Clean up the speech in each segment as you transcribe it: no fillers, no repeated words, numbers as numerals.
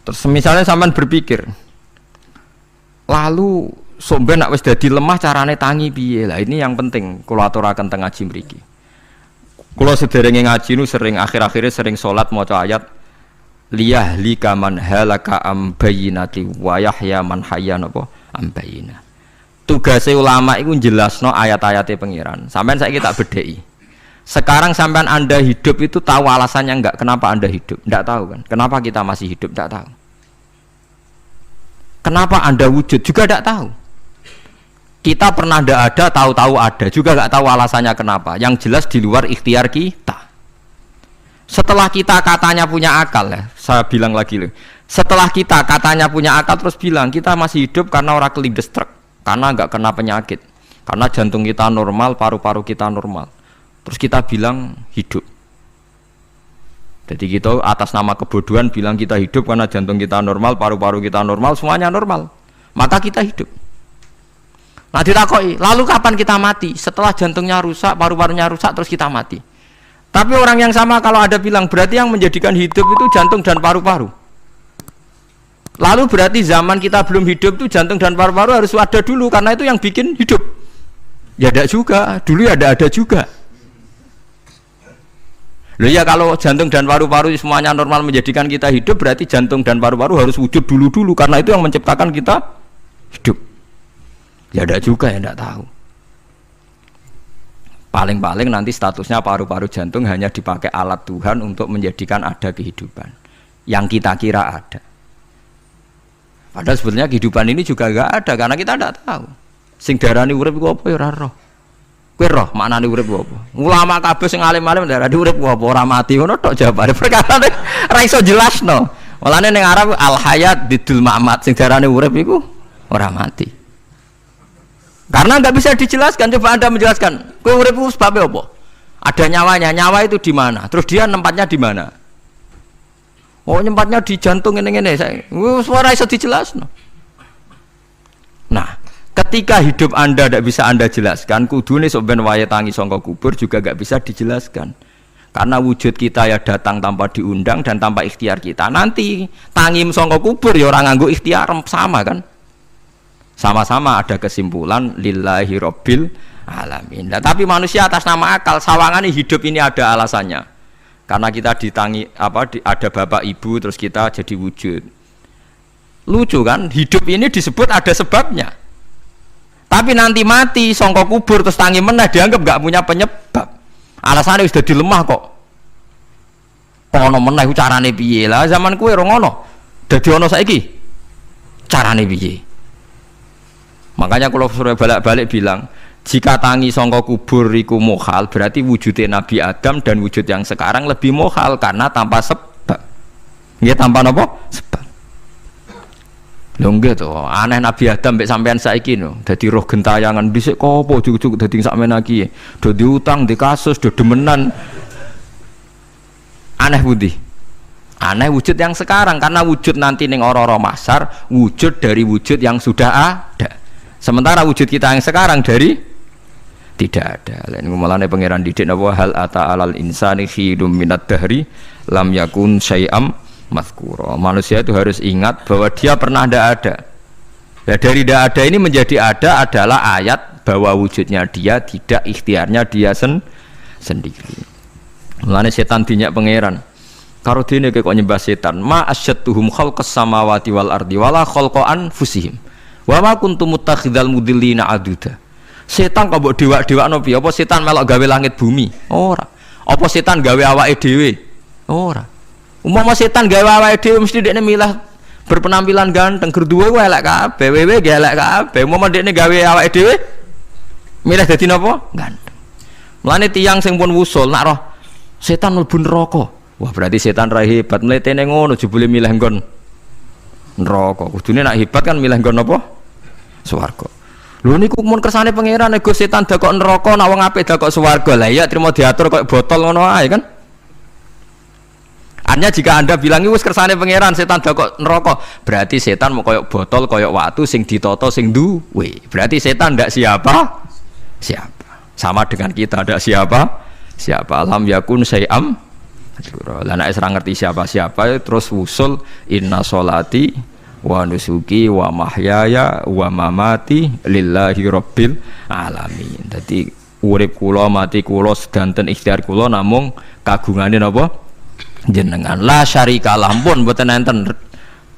Terus misalnya sampean berpikir, lalu somben nak wis dadi lemah carane tangi piye? Lah ini yang penting kula aturaken teng ngaji mriki. Kula sederenge ngaji nu sering akhir-akhire sering salat maca ayat liyahlika man halaka am bayyinati wa yahya man hayya napa am bayyina. Tugase ulama iku jelasno ayat-ayate pengiran. Sampeyan saiki tak bedheki. Sekarang sampean Anda hidup itu tahu alasannya enggak? Kenapa Anda hidup? Enggak tahu kan? Kenapa kita masih hidup? Enggak tahu. Kenapa Anda wujud? Juga enggak tahu. Kita pernah enggak ada, tahu-tahu ada, juga enggak tahu alasannya kenapa. Yang jelas di luar ikhtiar kita. Setelah kita katanya punya akal ya, saya bilang lagi loh. Setelah kita katanya punya akal terus bilang kita masih hidup karena orang kelindes truk, karena enggak kena penyakit, karena jantung kita normal, paru-paru kita normal. Terus kita bilang hidup. Jadi kita atas nama kebodohan bilang kita hidup karena jantung kita normal, paru-paru kita normal, semuanya normal. Maka kita hidup. Nah ditakoi, lalu kapan kita mati? Setelah jantungnya rusak, paru-parunya rusak, terus kita mati. Tapi orang yang sama kalau ada bilang berarti yang menjadikan hidup itu jantung dan paru-paru. Lalu berarti zaman kita belum hidup itu jantung dan paru-paru harus ada dulu karena itu yang bikin hidup. Ya ada juga, dulu ya ada juga. Loh ya kalau jantung dan paru-paru semuanya normal menjadikan kita hidup berarti jantung dan paru-paru harus wujud dulu karena itu yang menciptakan kita hidup. Ya ada juga ya tidak tahu. Paling-paling nanti statusnya paru-paru jantung hanya dipakai alat Tuhan untuk menjadikan ada kehidupan yang kita kira ada. Padahal sebetulnya kehidupan ini juga enggak ada karena kita tidak tahu. Sing darani urip iku apa ya ora roh. Kowe roh maknane urip apa? Ulama kabeh sing alim-alim darani urip apa ora mati ngono tok jawabane. Perkara ora iso jelasno. Mulane ning Arab al hayat didul mamat sing darani urip iku ora mati. Karena nggak bisa dijelaskan, coba Anda menjelaskan. Kowe urip itu sebabnya apa? Ada nyawanya, nyawa itu di mana? Terus dia nempatnya di mana? Oh, nempatnya di jantung ini. Suara iso dijelaskan. Nah, ketika hidup Anda tidak bisa Anda jelaskan, kudune sok ben wayahe tangi sangka kubur juga nggak bisa dijelaskan. Karena wujud kita ya datang tanpa diundang dan tanpa ikhtiar kita. Nanti tangi sangka kubur ya orang nganggo ikhtiar sama kan? Sama-sama ada kesimpulan lillahi rabbil alamin. Nah, tapi manusia atas nama akal sawangan hidup ini ada alasannya. Karena kita ditangi ada bapak ibu terus kita jadi wujud. Lucu kan? Hidup ini disebut ada sebabnya. Tapi nanti mati sangka kubur terus tangi meneh dianggap enggak punya penyebab. Alasannya sudah dilemah kok. Ono meneh iku carane piye? Lah zaman kowe ora ngono. Dadi ono saiki. Carane piye? Makanya kalau suruh balik-balik bilang jika tangi sangka kubur iku mukhal berarti wujudnya Nabi Adam dan wujud yang sekarang lebih mukhal karena tanpa sebab. Nggih tanpa napa? Sebab. Lho nggih to, aneh Nabi Adam mbek sampean saiki no. Dadi roh gentayangan dhisik kopo juk-juk dadi sakmen iki. Do diutang, di kasus, do demenan. Aneh budi. Aneh wujud yang sekarang karena wujud nanti ning ora-ora mahsyar wujud dari wujud yang sudah ada. Sementara wujud kita yang sekarang dari tidak ada. Lain ngumalane pangeran didik napa hal ata alal insani khidum minad dahri lam yakun syai'am mazkura. Manusia itu harus ingat bahwa dia pernah tidak ada. Nah, dari tidak ada ini menjadi ada adalah ayat bahwa wujudnya dia tidak ikhtiarnya dia sendiri. Mulane setan dinyak pangeran. Karo dene kok nyembah setan, ma asyattuhum khalqas samawati wal ardi wala khalqa anfusihim. Wa ma kuntum muttakhidhal mudillina aduda. Setan kok mbok dewak-dewakno piye? Apa setan melok gawe langit bumi? Ora. Apa setan gawe awake dhewe? Ora. Umpama setan gawe awake dhewe mesti dekne milah berpenampilan ganteng, gerduwe ku elek kabeh, wewe ge elek kabeh. Umpama dekne gawe awake dhewe milah dadi napa? Ganteng. Mulane tiyang sing pun wusul nak roh setan mlebu neraka. Wah, berarti setan ra hebat, mletene ngono jebule milih nggon neraka. Kudune nak hebat kan milih nggon napa? Swarga. Lho niku mun kersane pangeran nego setan dakok neraka nak wong apik dakok swarga. Lah iya trimo diatur kok botol ngono ae kan. Artinya jika Anda bilang wis kersane pangeran setan dakok neraka, berarti setan mau koyok botol, koyok watu sing ditata sing duwe. Berarti setan ndak siapa? Siapa. Sama dengan kita ndak siapa? Siapa. Lam yakun syai'am Lah nek ora ngerti siapa-siapa terus wusul inna sholati wa nusuki wa mahyaya wa mamati lillahi rabbil alamin. Dadi urip kula mati kula sedanten ikhtiar kula namung kagungane napa jenengan. La syarikalah pun mboten enten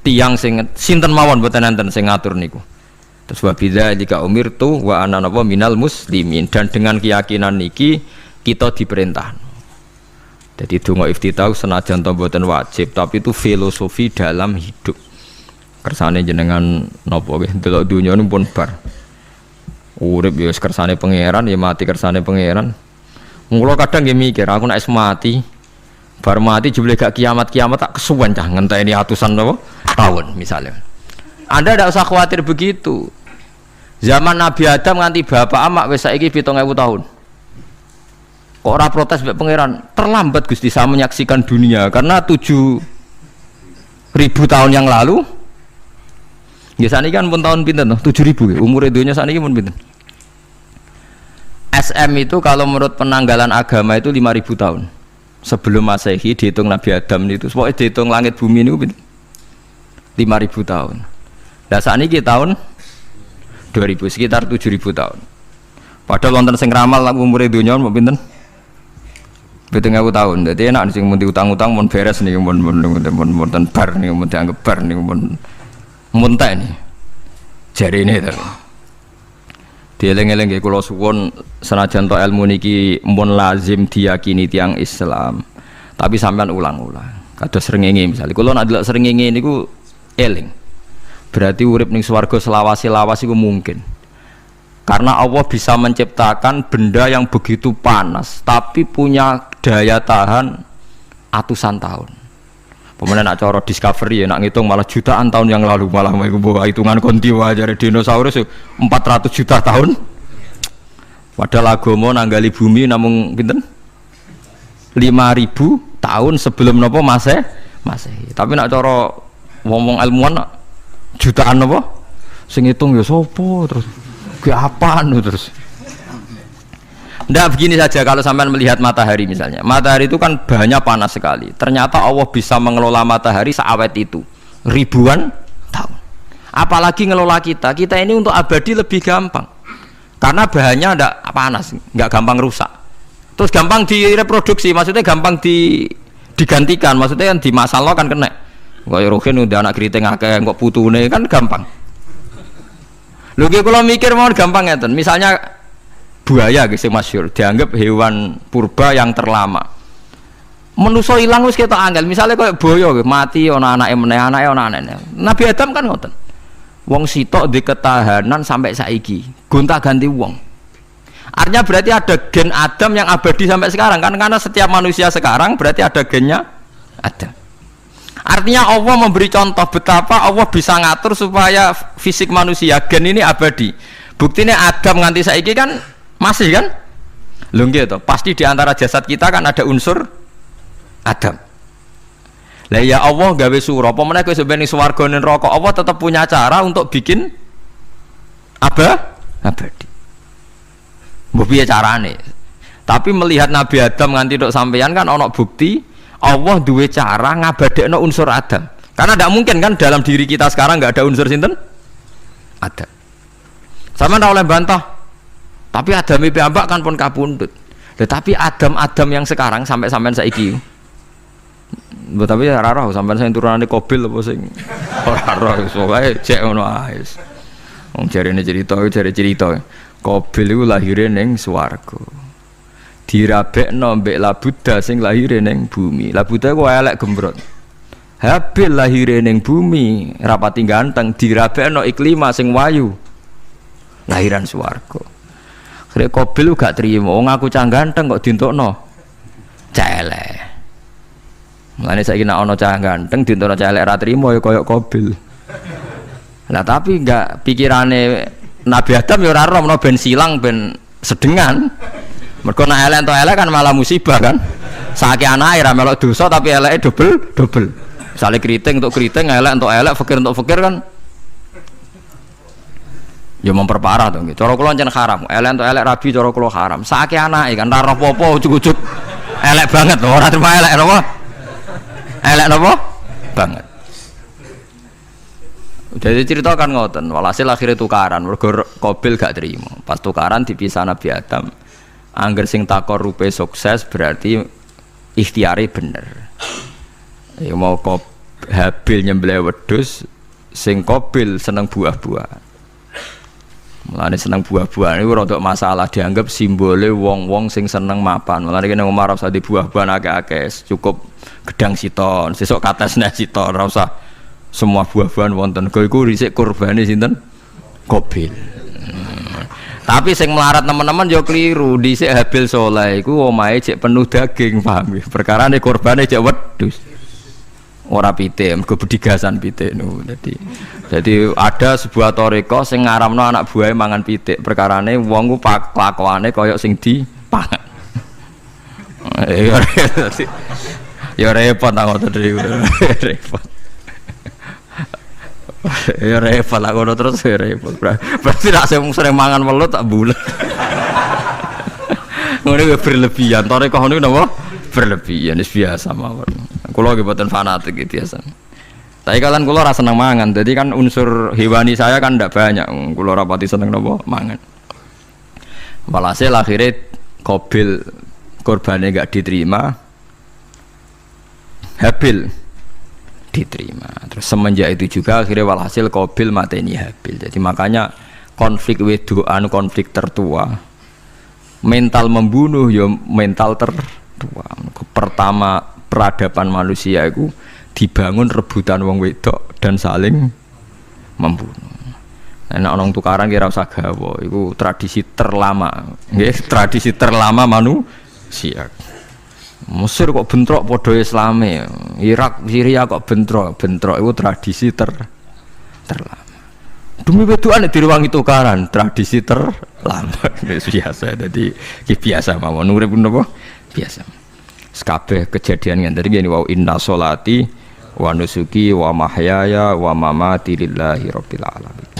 tiyang sing sinten mawon mboten enten sing ngatur niku. Terus wa bidzalika umirtu wa ana napa minal muslimin, dan dengan keyakinan niki kita diperintah. Jadi donga iftitah senajan to mboten wajib, tapi itu filosofi dalam hidup. Kersane jenengan napa nggih delok donya niku pun bar. Urip ya kersane pangeran, ya mati kersane pangeran. Mula kadang nggih mikir, aku nek mati, bar mati jebule gak kiamat-kiamat tak kesuwen cah ngenteni atusan napa tahun misalnya. Anda tidak usah khawatir begitu. Zaman Nabi Adam nganti bapak amak wis saiki 7.000 tahun. Kok ora protes mbek pangeran? Terlambat Gusti saya menyaksikan dunia karena 7.000 tahun yang lalu. Ya sakniki kan pun tahun pinten to? 7.000 umur dunia sakniki pun pinten? SM itu kalau menurut penanggalan agama itu 5.000 tahun. Sebelum Masehi dihitung Nabi Adam itu, pokoknya dihitung langit bumi ini 5.000 tahun. Lah sakniki tahun 2000 sekitar 7.000 tahun. Padahal wonten sing ramal umur dunia mau pinten? 7.000 tahun. Jadi enak sing mun utang-utang mun beres nih mun bar nih mun dianggap bar nih mun muntah nih. Jari ini to. Dieling-eling nggih kula suwun senajan to ilmu niki mun lazim diyakini tiyang Islam. Tapi sampean ulang-ulang. Kados srengenge misalnya kula nek delok srengenge niku eling. Berarti urip ning swarga selawase-lawas iku mungkin. Karena Allah bisa menciptakan benda yang begitu panas tapi punya daya tahan atusan tahun. Pemenang nak cara discovery ya nak ngitung malah jutaan tahun yang lalu, malah bawa hitungan kontiwa dari dinosaurus 400 juta tahun. Padahal agama nanggali bumi namung pinten 5.000 tahun sebelum nopo Masehi. Tapi nak cara ngomong ilmuwan jutaan nopo sing ngitung ya sopo terus ke apaan terus. Nggak begini saja kalau sampai melihat matahari misalnya. Matahari itu kan banyak panas sekali. Ternyata Allah bisa mengelola matahari seawet itu ribuan tahun. Apalagi ngelola kita. Kita ini untuk abadi lebih gampang. Karena bahannya tidak panas, nggak gampang rusak. Terus gampang direproduksi, maksudnya gampang digantikan. Maksudnya kan di masa lo kan kena. Kayak Rohin udah anak keriting akeh kok putune kan gampang. Lho kalau mikir mau gampang ya, misalnya buaya guys yang masyhur dianggap hewan purba yang terlama. Menuso ilang wis ketok angel. Misalnya kayak boyo mati ana anake meneh, anake ana anake. Nabi Adam kan ngoten. Wong sitok di ketahanan sampai saiki, gonta-ganti wong. Artinya berarti ada gen Adam yang abadi sampai sekarang kan, karena setiap manusia sekarang berarti ada gennya Adam. Artinya Allah memberi contoh betapa Allah bisa ngatur supaya fisik manusia gen ini abadi. Buktinya Adam nganti saiki kan masih kan? Lho nggih to, pasti di antara jasad kita kan ada unsur Adam. Lah ya Allah gawe sura, apa meneh kowe sampeyan ning swarga ning neraka, Allah tetap punya cara untuk bikin abadi. Mbok piye carane? Tapi melihat Nabi Adam nganti tok sampeyan kan ana bukti Allah duwe cara ngabadekno unsur Adam. Karena tidak mungkin kan dalam diri kita sekarang nggak ada unsur sinten? Adam. Sama ndak oleh bantah. Tapi Adam piyambak kan pun kapundhut. Tetapi Adam yang sekarang sampai sampean saiki. Mbok tapi ora roh sampean sing turunane Qabil apa sing ora roh pokoke cek ngono ae. Wong jarene cerita. Qabil iku lahire ning swarga. Dirabekno mbek Labuda sing lahir ning bumi. Labuda ku elek gembrot. Habil lahir ning bumi rapati ganteng, dirabekno Iklima sing wayu. Lahiran swarga. Krek Qabil gak trimo, wong aku cah ganteng kok dientukno cah elek. Mulane saiki nek ana cah ganteng dientukno cah elek ra trimo ya kaya Qabil. Lah tapi enggak pikirane Nabi Adam ya ora roh ben silang ben sedengan. Mergo nek elek entuk elek kan malah musibah kan. Saiki anake ra melok dosa tapi eleke double. Misale keriting untuk keriting, elek untuk elek, fakir untuk fakir kan ya memperparah to nggih. Cara kula pancen haram. Elek untuk elek rabi cara kula haram. Saiki anake kan ra roh apa-apa ujug-ujug Elek banget loh, ora terima elek napa? Elek napa? Banget. Jadi cerita kan ngoten, walhasil akhirnya tukaran, mergo Qabil gak terima. Pas tukaran dipisah Nabi Adam. Angger sing takor rupe sukses berarti ikhtiare bener. Ya mau Habil nyembelih wedhus, sing Qabil seneng buah-buahan. Mulane seneng buah-buahan iku rada masalah, dianggap simbole wong-wong sing seneng mapan. Mulane kene Umar ora usah di buah-buahan akeh-akeh, cukup gedang siton, sesuk katesne siton, ora usah semua buah-buahan wonten. Iku risik kurbane sinten? Qabil. Tapi sing melarat teman-teman yo keliru. Dhisik Habil saleh iku omahe cek penuh daging, paham ya? Perkarane kurbane cek wedhus. Ora pitik, mergo bedigasan pitik niku. Jadi ada sebuah toreko sing ngaramno anak buahe mangan pitik. Perkarane wong ku kelakuane kaya sing dipangan. Ya repot ta ngoten iki. Repot. Ya repot lah ngono terus ya repot. Berarti nek sering mangan welut tak bulet. Ngono ya berlebihan. Toreko niku napa? Berlebihan wis biasa mawon. Kula nggih mboten fanatik iki biasa. Tapi kalian kula ora seneng mangan. Jadi kan unsur hewani saya kan ndak banyak. Kula ora pati seneng napa mangan. Walhasil akhirnya Qabil korbannya enggak diterima. Habil diterima. Terus semenjak itu juga akhirnya walhasil Qabil mateni Habil. Jadi makanya konflik wedoan, konflik tertua, mental membunuh ya mental tertua. Pertama peradaban manusia itu dibangun rebutan wong wedok dan saling membunuh. Nek orang tukaran kira usah gawa, itu tradisi terlama, nggih, tradisi terlama manusia. Mesir kok bentrok podo Islame, Irak, Syria kok bentrok itu tradisi terlama. Demi wedokan direwangi tukaran, tradisi terlama. Biasa, jadi biasa mawon urip napa? Biasa. Sekabeh kejadian ngene iki wa inna sholati wa nusuki wa mahyaya wa mamati lillahi rabbil alamin.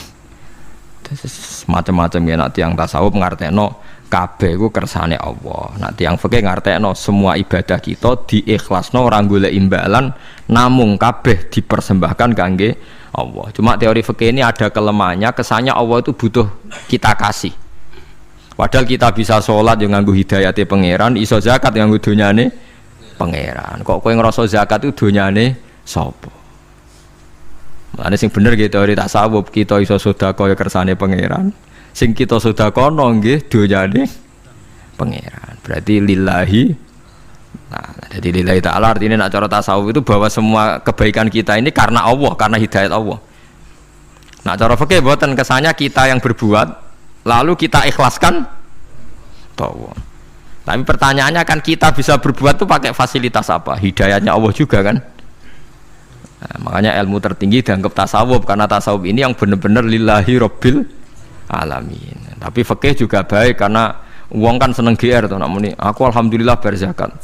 Macam-macam ya nak tiyang tasawuf ngartekno kabeh iku kersane Allah. Nak tiyang fikih ngartekno semua ibadah kita diikhlasno ora golek imbalan, namung kabeh dipersembahkan kangge Allah. Cuma teori fikih ini ada kelemahannya, kesannya Allah itu butuh kita kasih. Padahal kita bisa sholat yang nganggo hidayate pangeran, iso zakat yang nganggo donyane pangeran. Kok kowe ngrasa zakat itu donyane sapa? Mulane sing bener gitu teori tasawuf, kita iso sedekah ya kersane pangeran. Sing kita sedekahno nggih donyane pangeran. Berarti lillahi. Nah, jadi lillahi ta'ala artinya nak cara tasawuf itu bahwa semua kebaikan kita ini karena Allah, karena hidayat Allah. Nah, cara fikih mboten kesannya kita yang berbuat lalu kita ikhlaskan Allah. Tapi pertanyaannya kan kita bisa berbuat tuh pakai fasilitas apa? Hidayatnya Allah juga kan? Nah, makanya ilmu tertinggi dianggap tasawuf karena tasawuf ini yang benar-benar lillahi rabbil alamin. Tapi fikih juga baik karena uang kan seneng GR tuh, namuni aku alhamdulillah berzakat.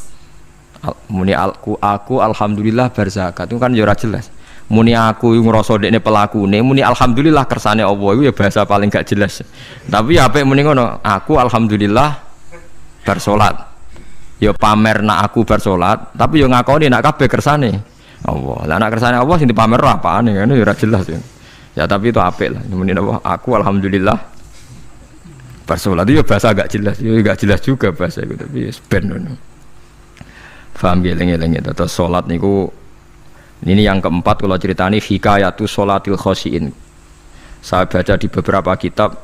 Muni aku alhamdulillah berzakat itu kan ya ora jelas. Muni aku ngrasa dekne pelakune, muni alhamdulillah kersane Allah itu ya bahasa paling gak jelas. Tapi ya apik muni ngono, aku alhamdulillah bersolat. Ya pamer nak aku bersolat, tapi ya ngakoni nak kabeh kersane Allah. Lah nak kersane Allah sing dipamer apane kan ya ora jelas ya. Ya tapi itu apik lah. Muni apa? Aku alhamdulillah bersolat itu ya bahasa agak jelas. Ya gak jelas juga bahasa itu tapi ben ngono. Faham geleng-geleng itu. Terus salat niku ini yang keempat kalau ceritani hikayatu sholatil khosyin. Saya baca di beberapa kitab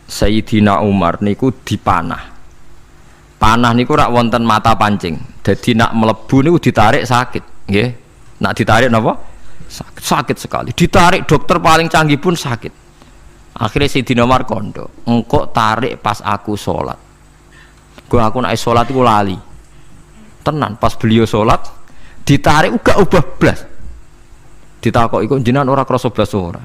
Sayyidina Umar niku dipanah. Panah niku rak wonten mata pancing. Jadi nak melebu niku ditarik sakit, nggih. Nak ditarik napa? Sakit sekali. Ditarik dokter paling canggih pun sakit. Akhirnya Sayyidina Umar kondo, engkau tarik pas aku sholat. Aku nak sholat iku lali. Tenan pas beliau sholat ditarik uga ubah blas. Ditakoki kok jenengan ora krasa blas ora.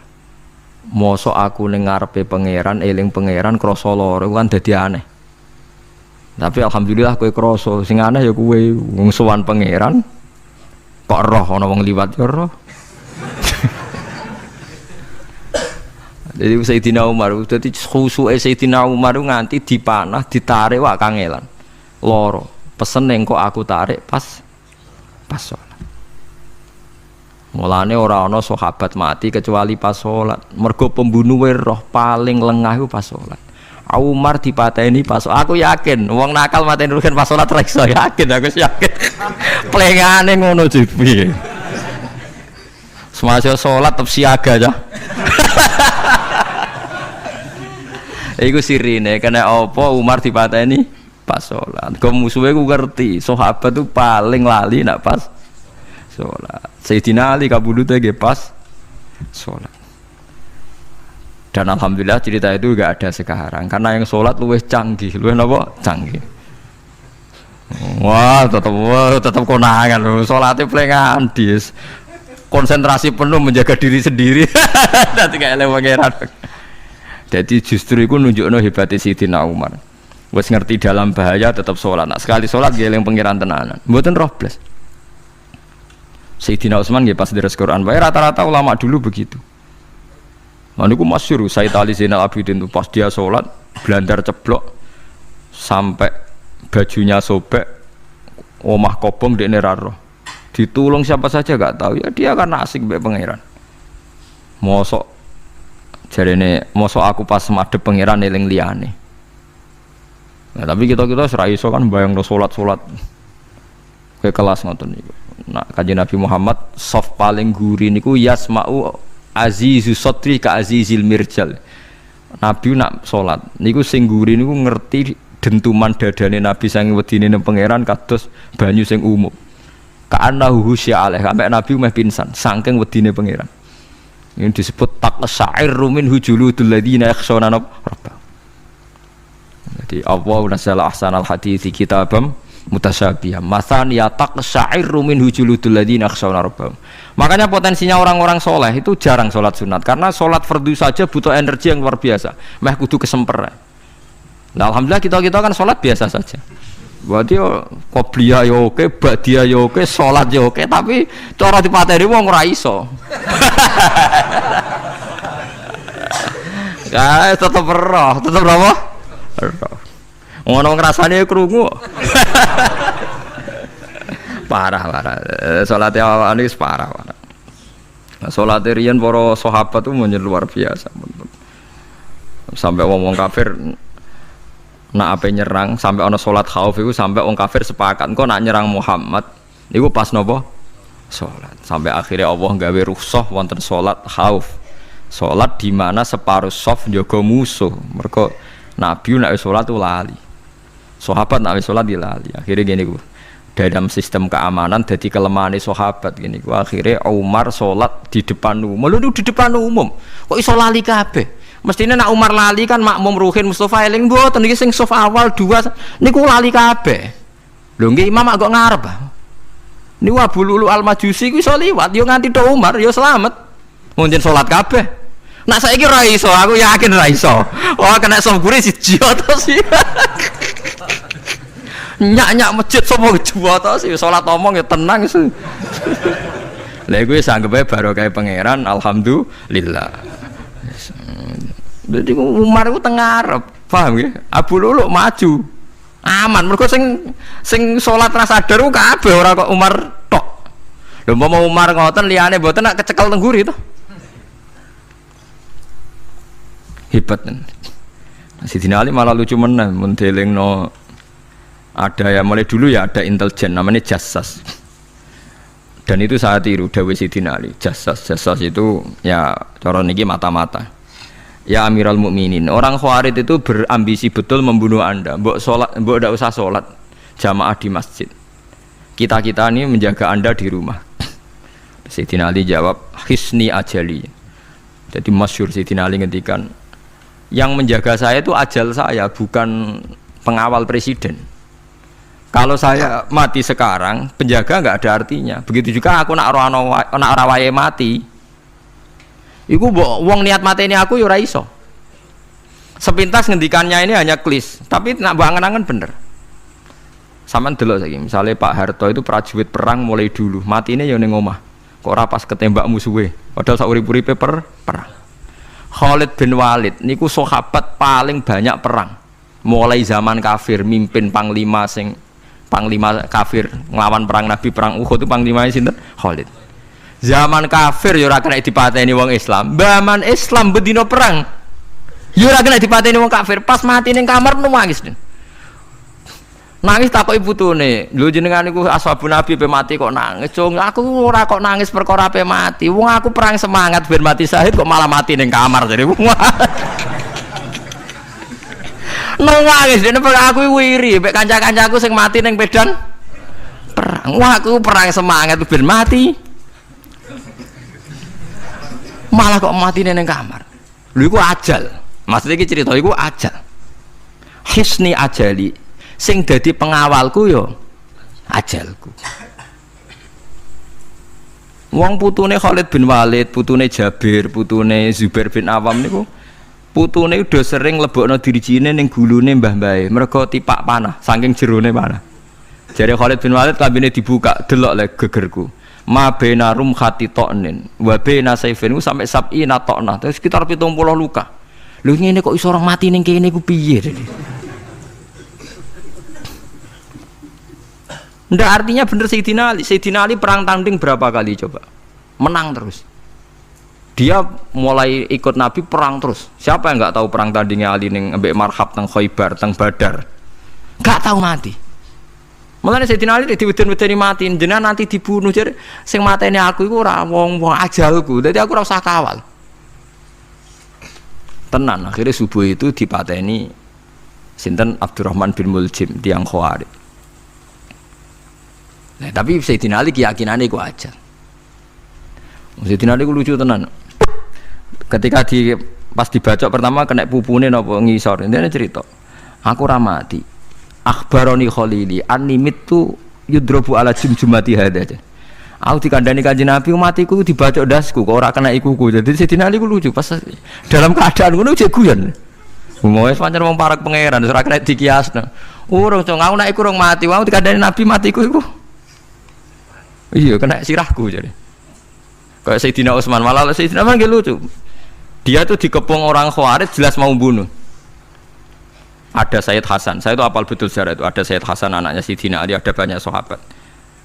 Mosok aku ning ngarepe pangeran eling pangeran krasa lara kan dadi aneh. Tapi alhamdulillah kowe krasa, sing aneh ya kowe wong sowan pangeran kok roh ana wong liwat ya roh. Jadi Sayyidina Umar dadi khusuke Sayyidina Umar nganti dipanah ditarik wak kangelan. loro. Pesen engko aku tarik pas salat. Mulane ora ana sahabat mati kecuali pas salat. Mergo pembunuhe roh paling lengah iku pas salat. Umar dipateni pas aku yakin wong nakal mateni rugen pas salat ra iso yakin aku yakin. Plengane ngono piye. Semasa salat tetep siaga ya. Iku sirine kena apa Umar dipateni pas salat. Kok musuhe ku ngerti, sahabat tuh paling lali nak pas salat. Sayyidina Ali kabudute ge pas salat. Dan alhamdulillah cerita itu enggak ada sekarang karena yang sholat luwih canggih, luwih napa? Canggih. Wah, tetap konangan lho. Salate plengan dis. Konsentrasi penuh menjaga diri sendiri. Dadi gak eleh pangeran. Jadi justru itu nunjukno hebatnya Sayyidina Umar. Wis ngerti dalam bahaya tetap sholat. Nah, sekali sholat dia eling pangeran tenanan. Mboten roh blas. Sayyidina Utsman nggih pas deres Quran wae rata-rata ulama dulu begitu. Niku masyhur Sayyid Ali Zainal Abidin itu pas dia sholat blandar ceblok sampai bajunya sobek, omah kobong dekne ra roh. Ditulung siapa saja gak tahu ya dia kan asik mbek pangeran. Mosok jarene mosok aku pas madhep pangeran eling liyane. Nah, tapi kita ora iso kan bayangno salat-salat ke kelas ngoten niku. Nah, Kanjeng Nabi Muhammad soft paling guri niku yasma'u azizu sotri ka azizil mirjal. Nabi nak salat niku sing guri niku ngerti dentuman dadane Nabi sang wedine nang pangeran kados banyu sing umum. Ka'annahu husya alaih sampai Nabi meh pingsan saking wedine pangeran. Ini disebut taqsa'irru min hujuludul ladzina yakhshawna rabbahum. Jadi Allah nazzala ahsanal hadithi kitabam mutasyabihan. Matsan ya taqsa'irru min hujuludul ladzina yakhshawna rabbahum. Makanya potensinya orang-orang soleh itu jarang sholat sunat karena sholat fardu saja butuh energi yang luar biasa. Meh kudu kesemper. Nah, alhamdulillah kita kan sholat biasa saja. Berarti qobliyah yo oke, ba'diyah yo oke, sholat yo oke, tapi cara dipateni wong ora iso. Guys, tetep roh, tetep apa? Roh. Ngono ngrasane krungu. Parah. Salatnya awal ini parah. Salatnya riyen para sahabat itu menjadi luar biasa. Sampai wong kafir nak ape nyerang, sampai ana salat khauf itu sampai wong kafir sepakat kok nak nyerang Muhammad niku pas napa? Salat. Sampai akhirnya Allah gawe rukhsah wonten salat khauf. Salat di mana separuh shaf njaga musuh. Mergo Nabi nek salat itu lali. Sahabat nek salat dilali. Akhirnya gini ku. Dalam sistem keamanan jadi kelemahan sahabat gini gua akhirnya Umar sholat di depan umum lalu di depan umum kok iso lali kabeh mestinya nak Umar lali kan makmum Ruhin Mustafa eling mboten iki sing shaf awal dua niku lali kabeh lho nggih imam kok ngarep niku Abu Lulu Al-Majusi ku iso liwat yo nganti tok Umar yo selamat mungkin sholat kabeh nak saiki ra iso aku yakin ra iso wah kena shaf guri siji to sih nyak masjid sapa juwa to sih salat omong ya tenang sih. Lha kuwi sanggepe barokah pangeran alhamdulillah. Dadi Umar ku teng ngarep, paham nggih? Abu Lulu maju. Aman mergo sing salat ra sadar ku kabeh ora kok Umar tok. Lha umpama Umar ngoten liyane mboten nak kecekel teng guri to. Hebat. Sidina Ali malah lucu meneh mun delingno ada ya mulai dulu ya ada intelijen namanya jassas dan itu saya tiru dawuh Sidina Ali jassas itu ya cara niki mata-mata ya Amirul Mukminin orang Khawarij itu berambisi betul membunuh Anda mbok ndak usah sholat jamaah di masjid kita ini menjaga Anda di rumah. Sidina Ali jawab hisni ajali jadi masyhur Sidina Ali ngendikan yang menjaga saya itu ajal saya bukan pengawal presiden. Kalau saya mati sekarang, penjaga nggak ada artinya. Begitu juga aku nak rawaye mati. Iku wong niat mati ini aku yo ora iso. Sepintas ngendikannya ini hanya klis, tapi nak bangen-angen bener. Sampeyan delok saiki, misalnya Pak Harto itu prajurit perang mulai dulu, matine yo ning omah. Kok ora pas ketembak musuhe, padahal sak urip-uripe perang. Khalid bin Walid niku sahabat paling banyak perang. mulai zaman kafir mimpin panglima kafir nglawan perang Nabi perang Uhud itu panglimanya sinten Khalid. Zaman kafir ya ora kena dipateni wong Islam. Zaman Islam bedino perang ya ora kena dipateni wong kafir. Pas mati ning kamar nangis. Nangis takoki putune, lho jenengan niku ashabun Nabi pe mati kok nangis. Cung, aku ora kok nangis perkara pe mati. Wong aku perang semangat ben mati syahid kok malah mati ning kamar jare. Nangis dene aku wiri mek kanca-kancaku sing mati ning medan perang. Wah, aku perang semangat ben mati. Malah kok mati ning kamar. Lho iku ajal. Maksudnya iki cerita iku ajal. Hisni ajali. Sing dadi pengawalku yo ajalku. Wong putune Khalid bin Walid, putune Jabir, putune Zubair bin Awam niku putune udah sering lebokno dirijine ning gulune mbah-mbahe mergo tipak panah saking jerone panah. Jare Khalid bin Walid kambine dibuka, delok le gegerku. Ma baina rumkhati to'nin wa baina saifin sampai sab'ina to'nah. Terus sekitar 70 luka. Lho ngene kok iso orang mati ning kene ku piye? Ndak artinya bener Sayyidina Ali. Sayyidina Ali perang tanding berapa kali coba? Menang terus. Dia mulai ikut Nabi perang terus. Siapa yang nggak tahu perang tandingnya Ali ning ambek Marhab teng Khaibar, teng Badar? Nggak tahu mati. Mulane Sayyidina Ali diweden-wedeni mati, jenengan nanti dibunuh jare sing mateni aku iku ora wong-wong ajalku. Dadi aku ora usah kawal. Tenan akhirnya subuh itu dipateni sinten Abdurrahman bin Muljim tiang Khawarij. Nah, tapi Sayyidina Ali keyakinannya itu aja. Sayyidina Ali itu lucu tenan. Ketika pas dibacok pertama kena pupune napa ngisor. Intine cerita. Aku ra mati. Akhbaroni Khalili animit tu yudrobu ala jumjumati hada. Aku dikandani Kanjeng Nabi matiku dibacok dasku kok ora kena ikuku. Jadi Sayyidina Ali ku lucu pas dalam keadaan ngono jek guyon. Moe pancen wong parek pangeran ora kena dikiasno. Urung cong aku nek iku urung mati, aku dikandani Nabi matiku iku. Iya kena sirahku jadi. Kayak Sayyidina Utsman malah Sayyidina Utsman lucu. Dia tuh dikepung orang Khawarij jelas mau bunuh. Ada Sayyid Hasan, saya itu apal betul sejarah itu. Ada Sayyid Hasan anaknya Sayyidina Ali, ada banyak sahabat.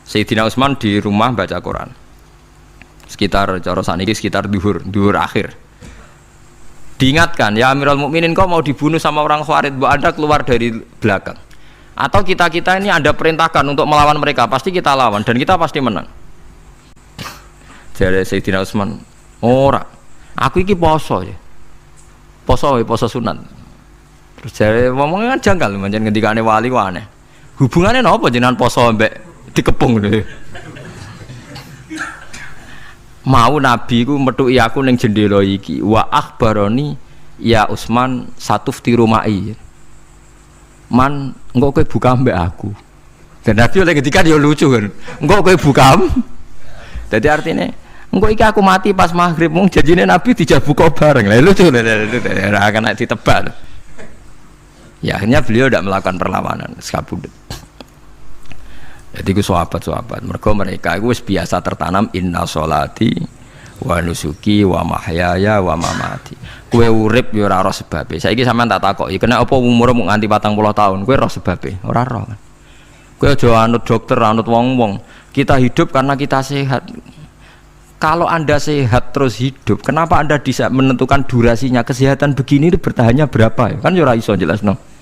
Sayyidina Utsman di rumah baca Quran. Sekitar cara saniki sekitar duhur akhir. Diingatkan, ya Amirul Mukminin kau mau dibunuh sama orang Khawarij, Bu Anda keluar dari belakang. Atau kita ini Anda perintahkan untuk melawan mereka, pasti kita lawan dan kita pasti menang. Jadi Sayyidina Utsman, ora, aku iki poso ya, poso sunat. Terus jadi ngomongnya kan janggal, macam ketika wali aneh. Hubungannya apa jenengan poso mbek dikepung deh. Mau Nabi ku metuki aku ning jendela iki, wa akhbaroni ya Utsman satufti rumai. Man, engkau kowe buka mbak aku. Dan Nabi oleh ketika dia lucu kan, engkau kowe buka. Jadi artinya, engkau iki aku mati pas maghrib, mung janjine Nabi dijak buka bareng. Lah lucu, ora kena ditebak. Ya akhirnya beliau tidak melakukan perlawanan, sekabudut. Jadi ku sahabat-sahabat, mereka itu biasa tertanam inna sholati wa nusuki wa mahyaya wa mamati. Kue urip ya ora roh sebabe. Saiki sampean tak takoki, kena apa umurmu nganti 40 tahun? Kue roh sebabe? Ora roh kan. Kue aja anut dokter, anut wong-wong. Kita hidup karena kita sehat. Kalau Anda sehat terus hidup, kenapa Anda bisa menentukan durasinya? Kesehatan begini itu bertahannya berapa ya? Kan ya ora iso jelasno.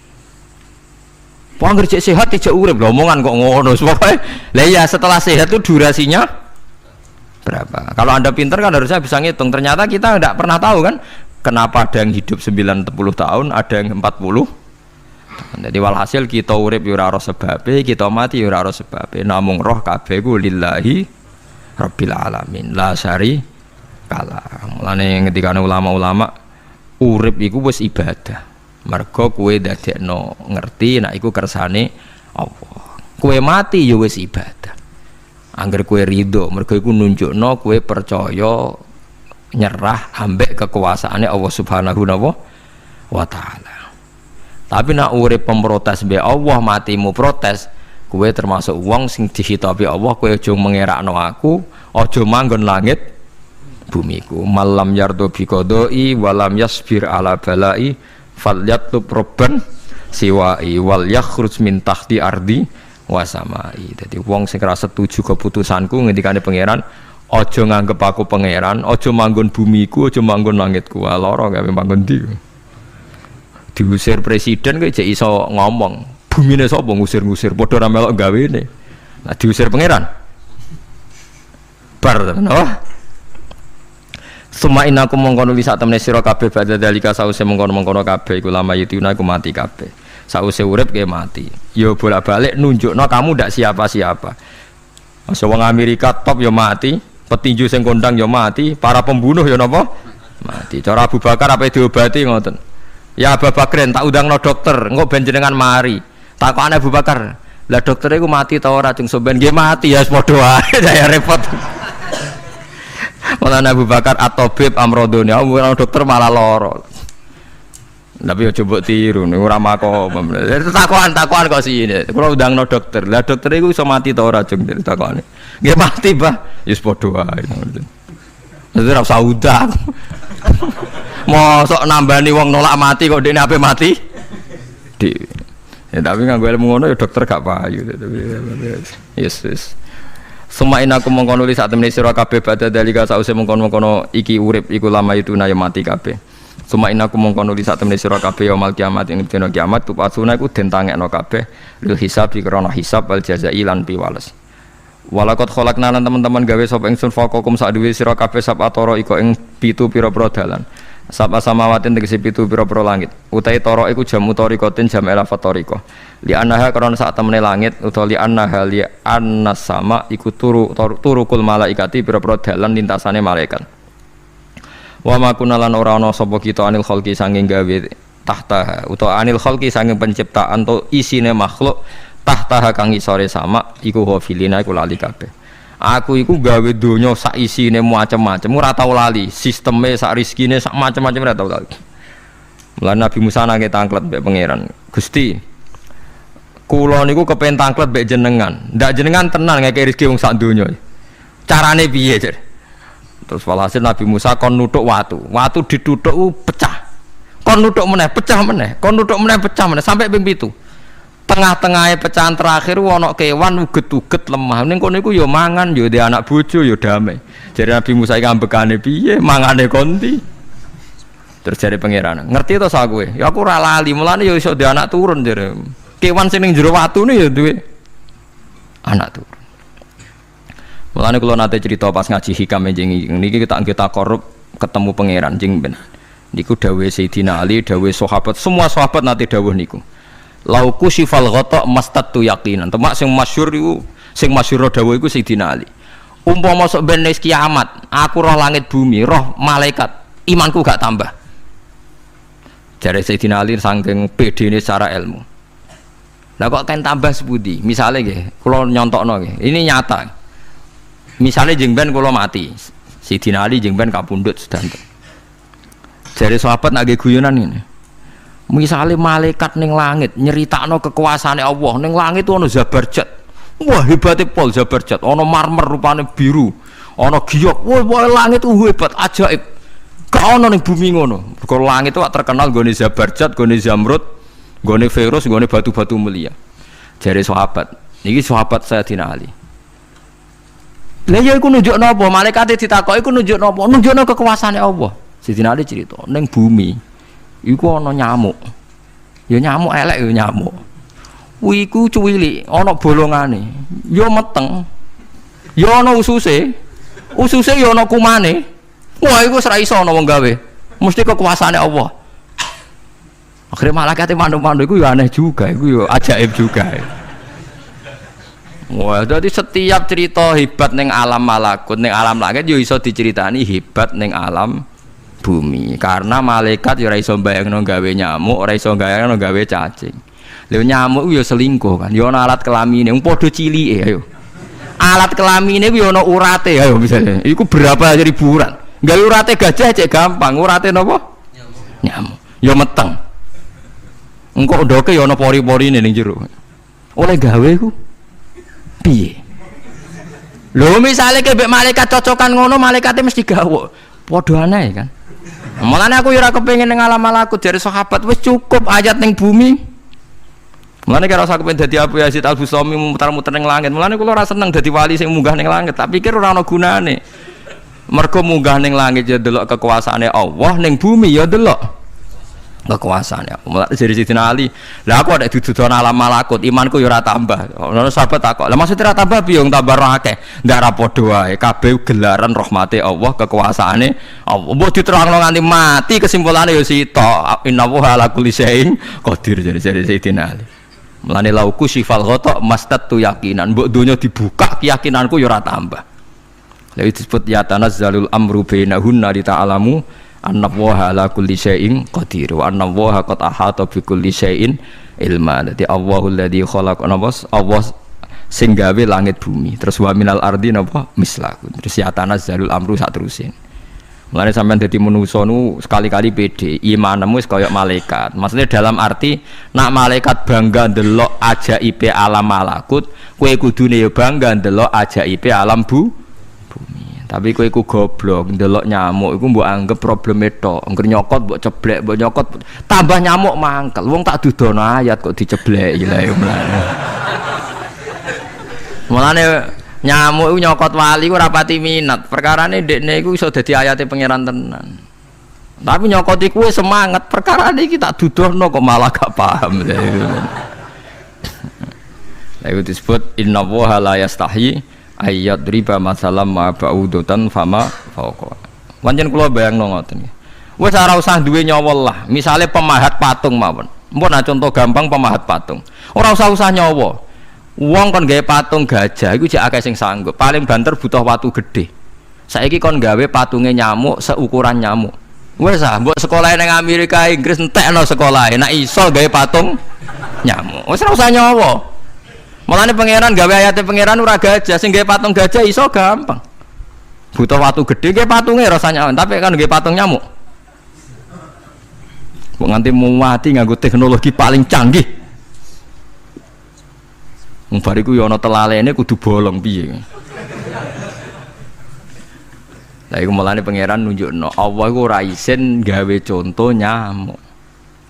Wong kerja sehat tidak urip lho, omongan kok ngono. Pokoke lah ya setelah sehat itu durasinya berapa? Kalau Anda pintar kan harusnya bisa ngitung. Ternyata kita tidak pernah tahu kan. Kenapa ada yang hidup 90 tahun, ada yang 40. Jadi walhasil kita urip ya ora sebabe, kita mati ya ora sebabe. Namung roh kabeh ku lillahi rabbil alamin. La syari kala. Mulane ketika ulama-ulama urip iku wis ibadah. Mergo kowe dadekno ngerti nek iku kersane Allah. Kowe mati ya wis ibadah. Angger kowe ridho, mergo iku nunjukno kowe percaya nyerah ambek kekuasaannya Allah Subhanahu wa taala. Tapi nak urip pemprotes be Allah, matimu protes, kowe termasuk wong sing dihitabi Allah, kowe aja mengerakno aku, aja manggon langit bumiku. Malam yardo bi qodoi walam yasbir ala balai falyatlub robban siwai wal yakhruj min tahti ardi wa samai. Dadi wong sing ora setuju keputusanku ngendikane pangeran, aja nganggep aku pangeran, aja manggon bumiku, aja manggon langitku. Lara gawe manggon ndi. Diusir presiden kok jek iso ngomong. Bumine sapa ngusir-ngusir padha ra melok gawene. Nah diusir pangeran. Bar napa? Suma inaku mongkono li sak temne sira kabeh badha dalika sause mongkono-mongkono kabeh iku lama yutuna iku mati kabeh. Sause urip ke mati. Yo bolak-balik nunjukno kamu ndak siapa-siapa. Masa wong Amerika top yo mati, petinju sing kondang yo mati, para pembunuh yo napa? Mati. Cara Abu Bakar apa diobati ngoten. Ya Abu Bakrin tak undangno dokter, engko ben jenengan mari. Takokane Abu Bakar, lah dokter iku mati ta ora jeng sampean nggih mati ya padha wae saya repot. Malah Abu Bakar at-tabib amrodone, dokter malah loro. Tapi yo coba tiru niku ora makom. Takokan kok sini. Kula undangno dokter. Lah dokter iku iso mati ta ora jeng takokane. Nggih mati, Mbah. Ya wis padha wae. Dadi ora usah undang. Mosok nambani wong nolak mati kok dene ape mati? Ya tapi nganggo ilmu ngono ya dokter gak payu. Yes. Semain aku mengkono li sak temene sira kabeh badha dalika sause mengkono-mengkono iki urip iku lama itu na ya mati kabeh. Semain aku mengkono li sak temene sira kabeh yaumul kiamat ing dina kiamat tupasuna iku den tangekno kabeh lil hisab krana hisab wal jazai lan piwales. Walakot kholakna lan teman-teman gawe sapa ingsun faqakum sak duwe sira kabeh sab atoro iko ing 7 pira-pira dalan. Sab samawatin tegese 7 pira-pira langit. Utahe tara iku jam utarikotin jam elafatoriko. Li annaha karena sak temene langit utawa li annaha li annas sama iku turukul malaikati pira-pira dalan lintasane malaikat. Wa ma kunalan ora ana sapa kita anil khalqi sanging gawe tahta utawa anil khalqi sanging penciptaan to isine makhluk tahta kang isore sama iku hafilina iku lali kabeh. Aku iku gawe donya sak isine macam-macam ora tau lali, sisteme sak rezekine sak macam-macam ora tau lali. Mulane Nabi Musa nangke tangklet mbek pangeran. Gusti, kula niku kepen tangklet mbek jenengan. Ndak jenengan tenan ngeke rezeki wong sak donya. Carane piye, Jar? Terus walhasil Nabi Musa kon nuthuk watu. Watu dituthuk pecah. Kon nuthuk meneh, pecah meneh. Kon nuthuk meneh, pecah meneh sampai ping 7. Tengah-tengahnya pecahan terakhir ana kewan uget-uget lemah. Ning kono iku ya mangan, ya ndek anak bojo ya damai. Jare Nabi Musa iki ambekane piye? Mangane konti. Terus jare pangeran, "Ngerti to sak kowe? Ya aku ora lali, mulane ya iso ndek anak turun jare. Kewan sing ning jero watune ya duwe anak turun." Mulane kula nate cerita pas ngaji hikam jeneng niki kita korup ketemu pangeran jeng ben. Niku dawuhe Sayyidina Ali, dawuhe sahabat, semua sahabat nate dawuh niku. Lauku sifal ghata mastatu yaqinan. Temak sing masyhur iku, sing masyhur dawuh iku Sayyidina Ali. Umpama sok ben wis kiamat, aku roh langit bumi, roh malaikat, imanku gak tambah. Jare Sayyidina Ali saking pedene secara ilmu. Lah kok kan tambah sepundi? Misale nggih, kula nyontokno nggih. Ini nyata. Misale jeng ben kula mati. Sayyidina Ali jeng ben kapundhut sedanten. Jare sahabat nak nggih guyonan ngene. Misalnya malaikat ning langit nyeritakno kekuasaane Allah ning langit itu ana Zabarjat. Wah hebatnya pol Zabarjat, ana marmer rupane biru, ana giok. Wah langit itu hebat, ajaib. Gak ana ning bumi ngono. Mergo langit itu terkenal gone Zabarjat, gone Zamrud, gone Firus, gone batu-batu mulia. Jare sahabat, niki sahabat Sayyidina Ali. Lah ya iku nunjukno apa? Malaikate ditakoki iku nunjukno apa? Nunjukno kekuasaane Allah. Sayyidina Ali cerita ning bumi iku ana nyamuk. Ya nyamuk elek ya nyamuk. Iku cuwilik, ana bolongane. Ya meteng. Ya ana ususe. Ususe ya ana kumane. Wah iku wis ra iso ana wong gawe. Mesti kekuasaane Allah. Akhire malaikat mandu-mandu iku ya aneh juga, iku ya ajaib juga. Wah, jadi setiap cerita hebat ning alam malakut, ning alam langit ya iso diceritani hebat ning alam bumi, karena malaikat ya ora iso mbayangno gawe nyamuk, ora iso mbayangno gawe cacing. Lha nyamuk ya selingkuh kan, ya ana alat kelamine, wong padha cilike ayo. Alat kelamine ku ya ana urate ayo misalnya. Iku berapa ribuan. Gawe urate gajah cek gampang, urate napa? Nyamuk. Ya meteng. Engko ndoke ya ana pori-porine ning jero. Oleh gawe ku piye? Lho misale kebek malaikat cocokan ngono, malaikate mesti gawe. Padha aneh kan. Mulane aku ora kepengin ning alam malakut jare sahabat wis cukup ayat ning bumi Mulane kira usah kepen dadi Abu Yazid Al Bustami muter-muter ning langit. Mulane kula ora seneng dadi wali sing munggah ning langit, tak pikir ora ana gunane. Mergo munggah ning langit ya delok kekuasaane Allah, ning bumi ya delok kekuasaane. Mulane jadi Sidina Ali, lah aku ada dududan alam malakut, imanku ya ora tambah. Ono sahabat takok, lah maksudnya ora tambah piye wong tambah akeh? Ndak ra padha wae, kabeh gelaran rahmate Allah, kekuasaane Allah. Mbok diterangno nganti mati kesimpulane ya sitok. Innallaha ala kulli syai'in qadir jadi Sidina Ali. Mulane lauku sifal ghata mastatu yakinan, mbok donya dibuka keyakinanku ya ora tambah. Lha disebut ya tanazzalul amru bainahunna li ta'lamu annallaha ala kulli syai'in qadir wa annallaha qad ahata bi kulli syai'in ilma. Dadi Allahul ladzi khalaqa Allah sing gawe langit bumi. Terus wa minal ardi napa mislahu. Terus ya tanazzalul amru sak terusin. Mulane sampean dadi manusa nu sekali-kali pede, imanmu wis kaya malaikat. Maksudnya dalam arti nak malaikat bangga ndelok ajaibe alam malakut, kowe kudune ya bangga ndelok ajaibe alam bumi. Tapi kowe iku goblok, ndelok nyamuk iku mbok anggap probleme tok. Engger nyokot mbok ceblek, mbok nyokot tambah nyamuk mangkel. Wong tak dudono ayat kok dicebleki lha ya mulane. Mulane nyamuk iku nyokot wali ku ora pati minat. Perkarane ndekne iku iso dadi ayate pangeran tenan. Tapi nyokot iku semangat, perkarane iki tak dudono kok malah gak paham. Lha iku disebut innallaha la yastahi ayat riba masalam ma ba'udatan fama fauqa. Pancen kula bayangno ngoten. Wis ora usah duwe nyawa lah. Misale pemahat patung mawon. Mpun contoh gampang pemahat patung. Ora usah nyawa. Wong kon gawe patung gajah iku jek akeh sing sanggup. Paling banter butuh watu gede. Saiki kon gawe patunge nyamuk seukuran nyamuk. Wis ah mbok sekolah ning Amerika Inggris entekno sekolah. Nek iso gawe patung nyamuk. Wis ora usah nyawa. Mulane pangeran gawe ayate pangeran ora gajah, sing gawe patung gajah iso gampang. Butuh watu gede gawe patunge rasanya, tapi kan gawe patung nyamuk. Kok nganti mati nganggo teknologi paling canggih. Wong bariku ya ana telalene kudu bolong piye. Lah iku mulane pangeran nunjukno Allah iku ora isin gawe conto nyamuk.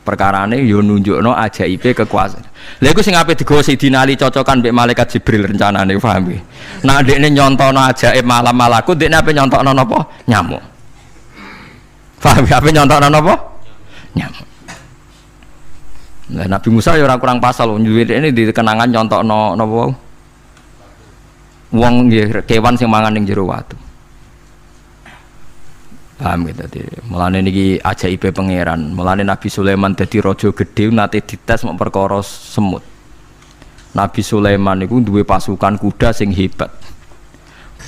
Perkarane yo nunjukno ajaibe kekuasaan. Lha iku sing ape digawa Sidina Ali cocokan mbek malaikat Jibril rencanane paham nggih. Nah ndekne nyontono ajaib malam malakut, ndekne ape nyontokno napa? Nyamuk. Paham ape nyontokno napa? Nyamuk. Nah, Nabi Musa ya ora kurang pasal ini di kenangan nyontokno napa wau. Wong nggih kewan sing mangan ning jero watu. Paham gitu tadi. Mulane niki ajaibe pangeran. Mulane Nabi Sulaiman dadi raja gedhe nate dites mok perkara semut. Nabi Sulaiman niku duwe pasukan kuda sing hebat.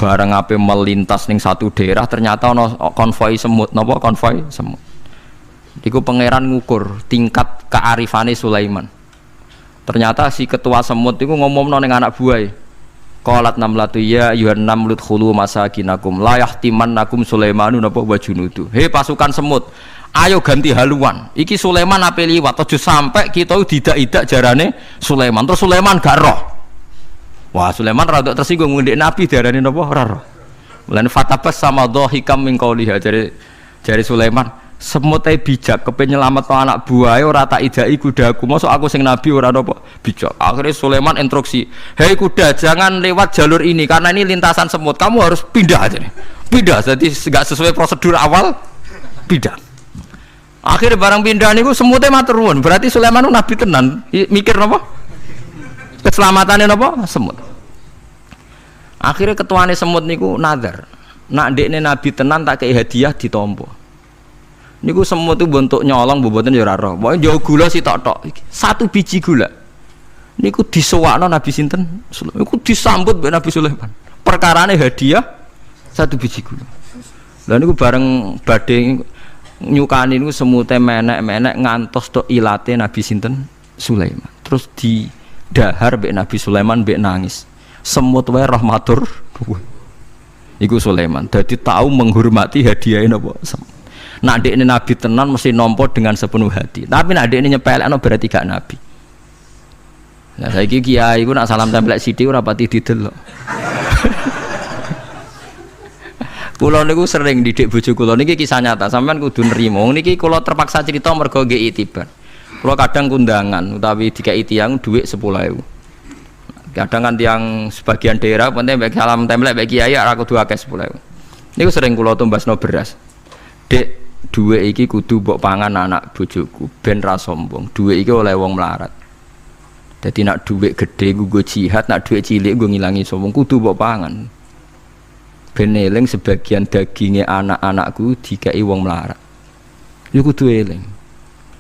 Bareng ape melintas ning satu daerah ternyata ana konvoi semut. Napa konvoi semut? Iku pangeran ngukur tingkat kearifane Sulaiman. Ternyata si ketua semut iku ngomongno ning anak buahe. Qalat namlatu ya ayuhan namlut khulu masakinakum la yahtimannakum Sulaimanu napa wa junudu. Hei pasukan semut, ayo ganti haluan. Iki Sulaiman ape liwat aja sampai kita didak-idak jarane Sulaiman. Terus Sulaiman gak roh. Wah, Sulaiman rada tersinggung ndek nabi diarani napa ora roh. Mulane fatabas sama dhahikam min qauliha jare Sulaiman semut bijak kepen nyelametno anak buahe ora tak idai kudaku mosok aku sing nabi ora apa bijak. Akhirnya Sulaiman instruksi, hei kuda jangan lewat jalur ini karena ini lintasan semut, kamu harus pindah aja nih. Pindah, jadi nggak sesuai prosedur awal pindah. Akhirnya barang pindah niku semutnya matur nuwun, berarti Sulaiman nabi tenan mikir napa keselamatannya napa semut. Akhirnya ketuane semut niku nazar nak ndekne nabi tenan tak kei hadiah ditampa. Niku semut itu bentuk nyolong boboten ya ora roh. Pokoke jauh gula sitok-tok. Satu biji gula. Niku disewakno Nabi sinten? Niku disambut mbek Nabi Sulaiman. Perkarane hadiah satu biji gula. Lah niku bareng badhe nyukani niku semute menek-menek ngantos tok ilate Nabi sinten? Sulaiman. Terus didahar mbek Nabi Sulaiman mbek nangis. Semut wae rahmatur. Iku Sulaiman. Dadi tahu menghormati hadiah napa? Nak dekne nabi tenan mesti nampa dengan sepenuh hati. Tapi nak dekne nyepelekno berarti gak nabi. Nah saiki kiai iku nak salam tempel sithik ora pati didelok. Kula niku sering didik bojo kula niki kisah nyata, sampean kudu nrimo. Niki kula terpaksa cerita mergo nggih itibar. Kalau kadang kundangan utawi dikai tiyang dhuwit 10.000. Kadang kan tiang sebagian daerah penting bagi salam template bagi kiai ora kudu akeh 10.000. Niku sering kula tumbasno beras. Dek, dhuwit iki kudu mbok pangan anak bojoku ben ra sombong. Dhuwit iki oleh wong melarat. Dadi nak dhuwit gedhe nggo jihad, nak dhuwit cilik nggo ngilangi sombong kudu mbok pangan. Ben eling sebagian daginge anak-anakku dikai wong melarat. Iku kudu eling.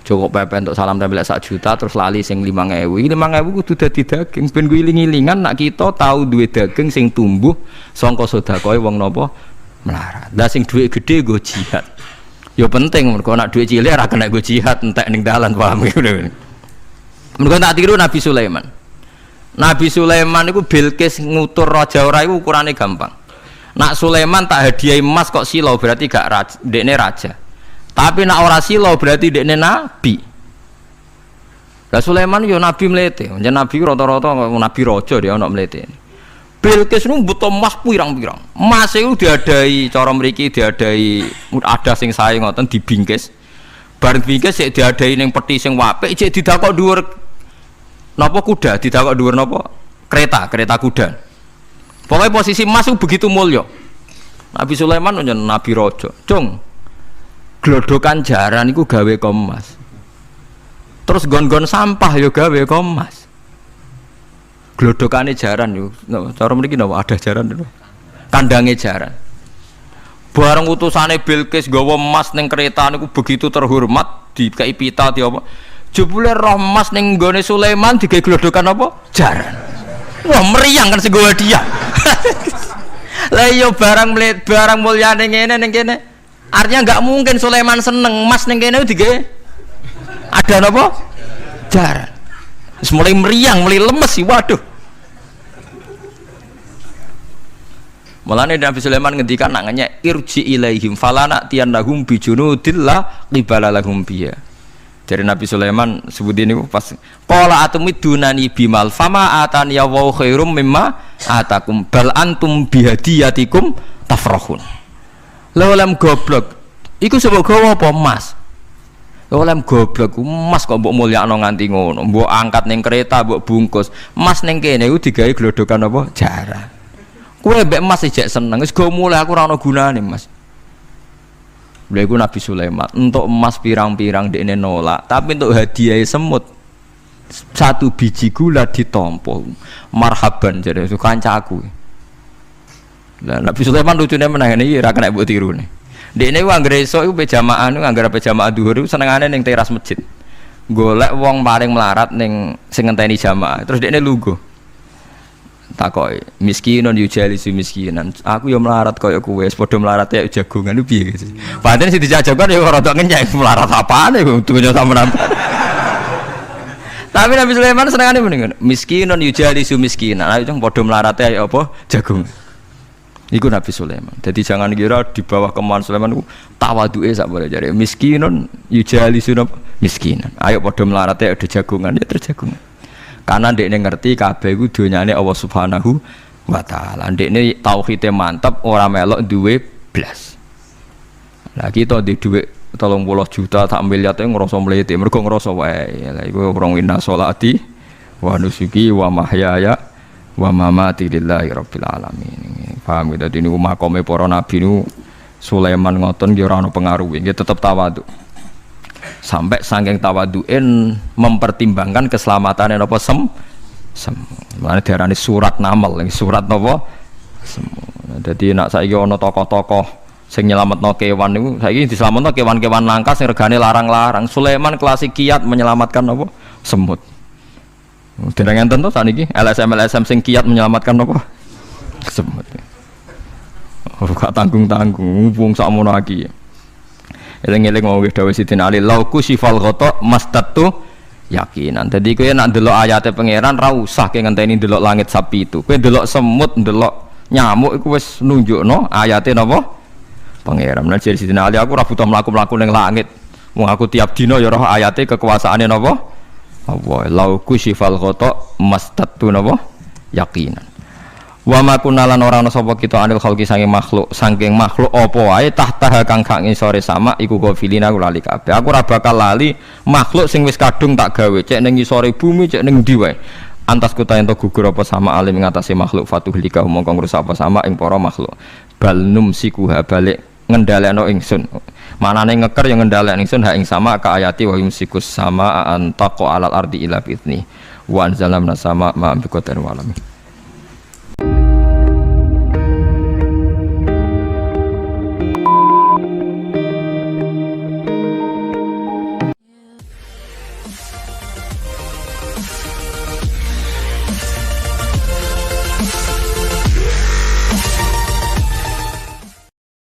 Joko pepe untuk salam tempel 1 juta terus lali sing 5.000. 5.000 kudu dadi daging ben ku iling-ilingan nak kita tahu duwe daging sing tumbuh sangka sedekahe wong napa melarat. Lah sing dhuwit gedhe nggo jihad. Ya penting mergo nak dhuwit cilik ora kena nggo jihad entek ning dalan paham ngene. Mergo tak tiru Nabi Sulaiman. Nabi Sulaiman iku Bilqis ngutur raja ora iku ukurane gampang. Nak Sulaiman tak hadiah emas kok silau berarti gak raja, dekne raja. Tapi nak ora silau berarti dekne nabi. Lah Sulaiman yo nabi mlete, jeneng nabi rata-rata nabi raja dia ana mlete. Bilqis nu butuh emas pirang-pirang. Emas iku diadai cara mriki diadai ada sing sae ngoten dibingkis. Bareng bingkis sik diadai ning peti sing apik sik didakok dhuwur napa kuda, didakok dhuwur napa kereta kuda. Pokoknya posisi emas itu begitu mulia. Nabi Sulaiman njen nabi raja. Cung. Glodokan jaran iku gawe emas. Terus gon-gon sampah yo gawe emas. Glodokane jaran yo. Cara mriki napa ada jaran lho. Kandange jaran. Bareng utusane Bilqis gawa emas ning kereta niku begitu terhormat dikai pita di apa. Jebule roh emas ning nggone Sulaiman digawe glodokan apa? Jaran. Wah meriang kan sing gawe dia. Lah iya barang mulyane ngene ning kene. Artinya enggak mungkin Sulaiman seneng emas ning kene digawe ada napa? Jaran. Wis mulai meriang, mulai lemes sih waduh. Mulane Nabi Sulaiman ngendikan nak ngenyek irji ilaihim falana tiyannahum bijunudillah qibala lahum biya. Dari Nabi Sulaiman sebut ini pas qala atumidunani bimal fama atani ya wa khairum mimma atakum bal antum bihadiyatikum tafrahun. Lha goblok iku sebab gawa apa emas? Lha goblok emas kok mbok mulyakno nganti ngono, mbok angkat ning kereta mbok bungkus. Emas ning kene iku digawe glodokan apa? Jaran. Kowe mbek emas ijek seneng wis go mulai aku ora ana gunane Mas. Lha iku Nabi Sulaiman untuk emas pirang-pirang dekne nolak, tapi untuk hadiah semut 1 biji gula ditampa. Marhaban jare kancaku. Lah Nabi Sulaiman lucune meneh iki ora kena mbok tirune. Dekne ku anggere esuk iku pejamaah niku anggere pejamaah dhuwur iku senengane ning teras masjid. Golek wong paling melarat ning sing ngenteni jamaah. Terus dekne lungguh. Takoki miskinun yujalisu miskinan. Aku yo melarat kaya kowe, padha melarat ya jagongan ku piye gitu. Padahal sing dijajakan ya rada ngenyek melarat apane kudu sampean. Tapi Nabi Sulaiman senengane mendingan miskinun yujalisu miskinan. Ayo jeng padha melarat ya apa jagung. Iku Nabi Sulaiman. Jadi jangan kira di bawah kemauan Sulaiman ku tawaduke sak boleh jare miskinun yujalisu miskinan. Ayo padha melarat ya ada jagongan ya terjagungan. Karena ndekne ngerti kabeh iku donyane Allah Subhanahu wa taala. Ndekne tauhide mantep ora melok duwe blas. Lah kita di dhuwit 30 juta tak miliar e ngrasa mlete mergo ngrasa wae. Lah iku wong inna sholati wa nusuki wa mahyaya wa mamati lillahi rabbil alamin. Paham gitu niku makome para nabi niku Sulaiman ngoten nggih ora ana pengaruhe, nggih tetep tawadhu. Sampai saking tawaduin mempertimbangkan keselamatan apa mana diarani surat namal, surat apa jadi nak saiki ana tokoh-tokoh sing nyelametno kewan niku saiki diselametno kewan-kewan langka sing regane larang-larang. Sulaiman klasik kiat menyelamatkan apa semut. Dereng enten to saniki LSM sing kiat menyelamatkan apa semut. Ora tanggung-tanggung wong sakmono iki. Eling-eling mau wis dawuh Sidin Ali lauku sifal ghata mastatu yakinan. Dadi kowe nek ndelok ayate pangeran ra usah ke ngenteni ndelok langit sapi itu. Kowe ndelok semut, ndelok nyamuk iku wis nunjukno ayate napa? Pangeran. Nek jare Sidin Ali aku ora butuh mlaku-mlaku ning langit. Wong aku tiap dina ya roh ayate kekuasaane napa? Allah. Lauku sifal ghata mastatu napa? Yakinan. Wa ma kunalan ora ana sapa kita anil khalqi saking makhluk apa wae tahta kang gak ngisore sama iku gofilina aku lali kabeh. Aku ora bakal lali makhluk sing wis kadung tak gawe cek ning ngisore bumi cek ning ndi wae. Antas kuta ento gugur apa sama alim ngatasi makhluk fatuhlika mongko ngrusak apa sama ing para makhluk. Bal numsikuha balik ngendhalekno ingsun. Manane ngeker yang ngendhalekno ingsun ha ing sama ka ayati wa yumsikus sama antaqa alal ardi ila bitni. Wa anzalna sama ma bi qatar wa alam.